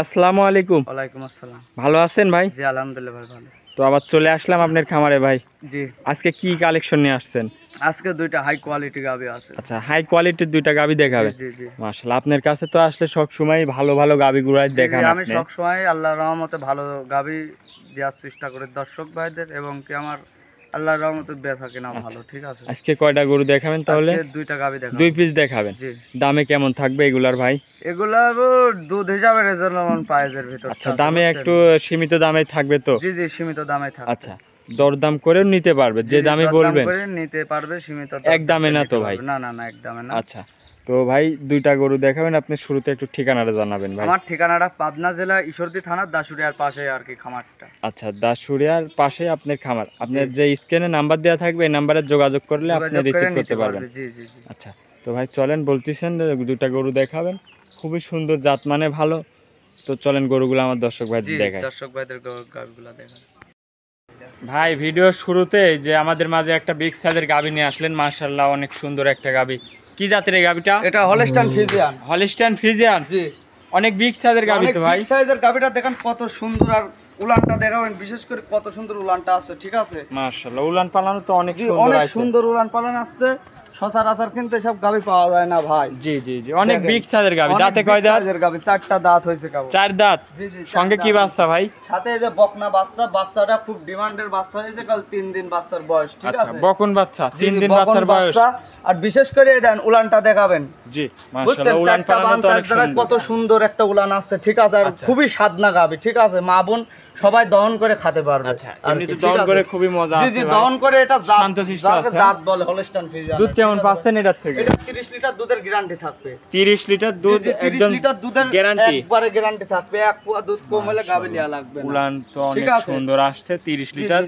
আসসালামু আলাইকুম। ওয়ালাইকুম আসসালাম। ভালো আছেন ভাই? জি আলহামদুলিল্লাহ ভাই ভালো। তো আবার চলে আসলাম আপনার খামারে ভাই। জি আজকে কি কালেকশন নিয়ে আসছেন? আজকে দুইটা হাই কোয়ালিটি গাভী আছে। আচ্ছা, হাই কোয়ালিটির দুইটা গাভী দেখাবেন। জি জি মাশাআল্লাহ, আপনার কাছে তো আসলে সব সময় ভালো ভালো গাভীগুলাই দেখান আমি আপনি। সব সময় আল্লাহর রহমতে ভালো গাভী দেওয়ার চেষ্টা করি দর্শক ভাইদের, এবং কি আমার আল্লাহর রহমতে বেচা কেনা ভালো। ঠিক আছে, আজকে কয়টা গরু দেখাবেন তাহলে? আজকে দুইটা গাভী দেখাবো। 2 পিস দেখাবেন। জি। দামে কেমন থাকবে এগুলার ভাই? এগুলার দুধ হিসাবে রিজনেবল প্রাইসের ভিতর। আচ্ছা, দামে একটু সীমিত দামে থাকবে তো? জি জি সীমিত দামে থাকবে। আচ্ছা, দরদাম করেও নিতে পারবে, যে দামে বলবেন নিতে পারবে, সীমিত এক দামে না তো ভাই? না না না, এক দামে না। আচ্ছা, তো ভাই দুইটা গরু দেখাবেন, আপনি শুরুতে একটু ঠিকানাটা জানাবেন ভাই। আমার ঠিকানাটা পাবনা জেলা ঈশ্বরদী থানা দাসুরিয়ার পাশে আর কি খামারটা। আচ্ছা, দাসুরিয়ার পাশে আপনার খামার। আপনার যে স্ক্রিনে নাম্বার দেওয়া থাকবে এই নাম্বারে যোগাযোগ করলে আপনি রিসিভ করতে পারবেন। জি জি জি। আচ্ছা, তো ভাই চলেন, বলতেছেন দুইটা গরু দেখাবেন, খুবই সুন্দর, জাত মানে ভালো। তো চলেন গরুগুলো আমার দর্শক ভাইদের দেখাই। দর্শক ভাইদের গাভীগুলো দেখান। ভাই ভিডিওর শুরুতে যে আমাদের মাঝে একটা বিগ সাইজের গাভী নিয়ে আসলেন, মাশাআল্লাহ অনেক সুন্দর একটা গাভী। কি জাতের এই গাভীটা? এটা হলস্টাইন ফ্রিজিয়ান। Holstein Friesian? জি। অনেক বিগ সাইজের গাভী তো ভাই। বিগ সাইজের গাভীটা দেখেন কত সুন্দর, আর উলানটা দেখাবেন, বিশেষ করে কত সুন্দর উলানটা আছে। ঠিক আছে, মাশাআল্লাহ উলান পালানো তো অনেক সুন্দর, অনেক সুন্দর উলান পালান আছে। সচরাচর কিন্তু এসব গাভী পাওয়া যায় না ভাই। জি জি জি, অনেক বিগ সাইজের গাভী। দাঁতে কয় দাঁত? গাভী চারটা দাঁত হয়েছে কেবল। 4 দাঁত? জি জি। সঙ্গে কি বাচ্চা ভাই? সাথে এই যে বকনা বাচ্চা, বাচ্চাটা খুব ডিমান্ডের বাচ্চা হয়েছে, কাল 3 দিন বাচ্চার বয়স। ঠিক আছে, বকন বাচ্চা 3 দিন বাচ্চার বয়স। আর বিশেষ করে এই দেন উলানটা দেখাবেন। জি মাশাআল্লাহ, উলান পালানো তো অনেক সুন্দর। কত সুন্দর একটা উলান আছে। ঠিক আছে, আর খুবই স্বাদনা গাভী। ঠিক আছে, মা বোন সবাই দহন করে খেতে পারবে। আচ্ছা, এমনি তো দহন করে খুবই মজা আছে। জি জি, দহন করে এটা শান্তশিষ্ট আছে। জাত বলে হলস্টাইন ফ্রিজিয়ান। দুধ কেমন পাচ্ছেন এটার থেকে? এটা 30 লিটার দুধের গ্যারান্টি থাকবে। 30 লিটার দুধ, একদম 30 লিটার দুধের গ্যারান্টি, একবারে গ্যারান্টি থাকবে। এক পোয়া দুধ কম হলে গাভী লিয়া লাগবে না। উলান তো অনেক সুন্দর আসছে। 30 লিটার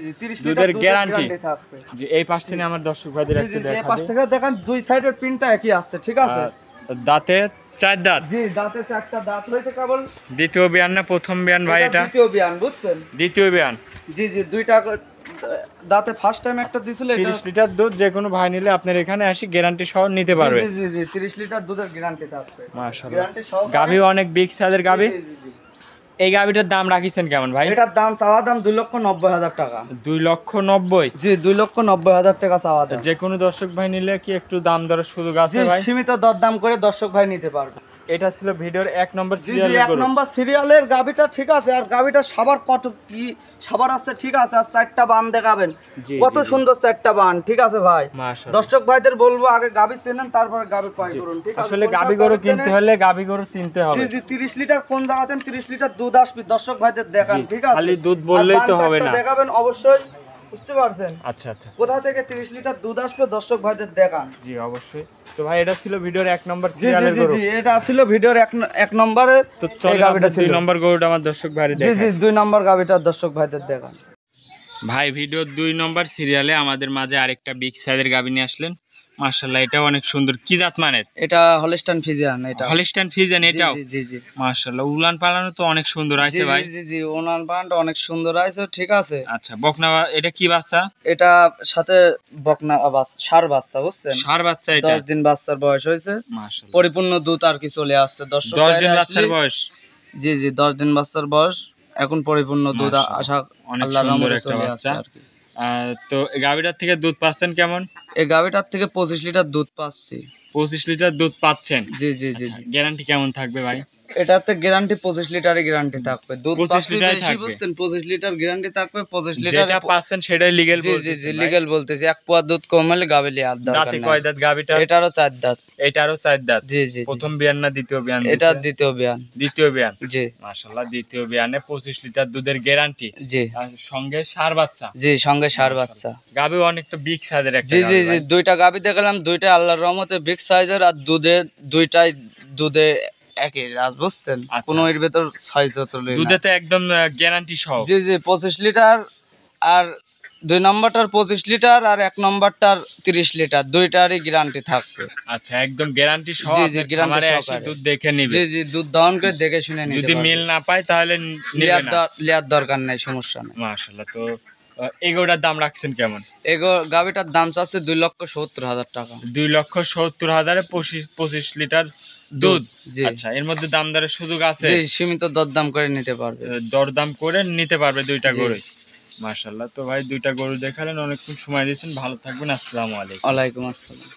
দুধের গ্যারান্টি থাকবে। জি, এই পাশে নিয়ে আমার দর্শক ভাইদের একটু দেখাই। এই পাশ থেকে দেখেন দুই সাইডের পিনটা একই আসছে। ঠিক আছে, দাঁতে 4 দাঁত? জি, দাঁতে 4টা দাঁত হয়েছে কেবল। দ্বিতীয় বিয়ান না প্রথম বিয়ান ভাই? এটা দ্বিতীয় বিয়ান, বুঝছেন? দ্বিতীয় বিয়ান। জি জি, দুইটা দাঁতে ফার্স্ট টাইম একটা দিছিল। 30 লিটার দুধ যে কোনো ভাই নিলে আপনার এখানে আসি গ্যারান্টি সহ নিতে পারবে। জি জি জি, 30 লিটার দুধের গ্যারান্টি থাকবে। মাশাআল্লাহ, গ্যারান্টি সহ গাভী অনেক বিগ সাইজের গাভী। জি জি জি। এই গাভীটার দাম রাখিছেন কেমন ভাই? এটার দাম চাওয়া দাম 2,90,000 টাকা। 2,90,000? জি, 2,90,000 টাকা চাওয়া দাম। যে কোনো দর্শক ভাই নিলে কি একটু দাম দরের সুযোগ আছে ভাই? সীমিত দরদাম করে দর্শক ভাই নিতে পারবে। এটা ছিল ভিডিওর 1 নম্বর জি জি, সিরিয়ালের 1 নম্বর সিরিয়ালের গাভীটা। ঠিক আছে, আর গাভীটা সবার কত কি সবার আছে। ঠিক আছে, আর 4টা বান দেখাবেন, কত সুন্দর 4টা বান। ঠিক আছে ভাই, দর্শক ভাইদের বলবো আগে গাভী চেনেন, তারপরে গাভী ক্রয় করুন। ঠিক আছে, আসলে গাভী গরু কিনতে হলে গাভী গরু চিনতে হবে। জি জি, 30 লিটার কোন জায়গাতেন 30 লিটার দুধ আসবে দর্শক ভাইদের দেখান। ঠিক আছে, খালি দুধ বললেই তো হবে না, দেখাবেন অবশ্যই, বুঝতে পারছেন? আচ্ছা আচ্ছা, কোথা থেকে 30 লিটার দুধ আসবে দর্শক ভাইদের দেখান। জি অবশ্যই। তো ভাই এটা ছিল ভিডিওর 1 নম্বর সিরিয়ালের গরু। জি জি, এটা ছিল ভিডিওর 1 নম্বরে। তো চল গাভীটা 2 নম্বর গরুটা আমার দর্শক ভাইদের দেখান। জি জি, 2 নম্বর গাভীটা দর্শক ভাইদের দেখান। ভাই ভিডিওর 2 নম্বর সিরিয়ালে আমাদের মাঝে আরেকটা বিগ সাইজের গাভী নিয়ে আসলেন। মাশাআল্লাহ, এটা অনেক সুন্দর। কি জাত মানের? এটা হলস্টাইন ফ্রিজিয়ান। এটা হলস্টাইন ফ্রিজিয়ান এটাও? জি জি জি। মাশাআল্লাহ, উলান পালানো তো অনেক সুন্দর আছে ভাই। জি জি জি, উলান পালানটা অনেক সুন্দর আছে। ঠিক আছে, আচ্ছা, বকনা এটা কি বাচ্চা? এটা সাথে বকনা বাচ্চা, ষাঁড় বাচ্চা, বুঝছেন? ষাঁড় বাচ্চা। এটা 10 দিন বাচ্চার বয়স হয়েছে। মাশাআল্লাহ, পরিপূর্ণ দুধ আর কি চলে আসছে দর্শক। 10 দিন বাচ্চার বয়স? জি জি, 10 দিন বাচ্চার বয়স, এখন পরিপূর্ণ দুধ আসা আল্লাহর রহমতে চলে আসছে আর কি। তো এই গাভীটার থেকে দুধ পাচ্ছেন কেমন? এই গাভীটার থেকে 25 লিটার দুধ পাচ্ছি। 25 লিটার দুধ পাচ্ছেন? জি জি জি। গ্যারান্টি কেমন থাকবে ভাই? এটাতে গ্যারান্টি 25 লিটারের গ্যারান্টি থাকবে। দুধ 25 লিটার থাকবে, বুঝছেন? 25 লিটার গ্যারান্টি থাকবে। 25 লিটার যেটা পাচ্ছেন সেটাই লিগ্যাল বলতেছি। জি জি, লিগ্যাল বলতেছি। এক পোয়া দুধ কম হলে গাভী লিয়ার দরকার দাঁতে কয় দাঁত গাভীটা? এটারও 4 দাঁত। এটারও 4 দাঁত? জি জি। প্রথম বিয়ান না দ্বিতীয় বিয়ান? এটা দ্বিতীয় বিয়ান। দ্বিতীয় বিয়ান। জি মাশাআল্লাহ, দ্বিতীয় বিয়ানে 25 লিটার দুধের গ্যারান্টি। জি, সঙ্গে ষাঁড় বাচ্চা? জি, সঙ্গে ষাঁড় বাচ্চা। গাভী অনেক তো বিগ সাইজের একটা। জি জি জি, দুইটা গাভী দেখালাম, দুইটা আল্লাহর রহমতে বিগ সাইজের, আর দুইটাই দুধে একই রাজ, বুঝছেন? কোনো এর ভেতর 6 দুধেতে একদম গ্যারান্টি সহ। জি জি, 25 লিটার, আর 2 নম্বরটার 25 লিটার, আর 1 নম্বরটার 30 লিটার, দুইটারই গ্যারান্টি থাকবে। আচ্ছা, একদম গ্যারান্টি সহ। জি জি, গ্যারান্টি সহকারে দুধ দেখে নিবে। জি জি, দুধ দহন করে দেখে শুনে নিবে। যদি মিল না পায় তাহলে লিয়ার দরকার নাই, সমস্যা নাই। মাশাআল্লাহ, তো এই গরুটার দাম রাখছেন কেমন? এই গাভিটার দাম চাচ্ছে 2,70,000 টাকা। 2,70,000-এ 25 লিটার দুধ। আচ্ছা, এর মধ্যে দাম দরের সুযোগ আছে? জি, সীমিত দরদাম করে নিতে পারবে। দরদাম করে নিতে পারবে দুইটা গরু। মাশাআল্লাহ। তো ভাই দুইটা গরু দেখালেন, অনেকক্ষণ সময় দিয়েছেন, ভালো থাকবেন। আসসালামু আলাইকুম। ওয়ালাইকুম আসসালাম।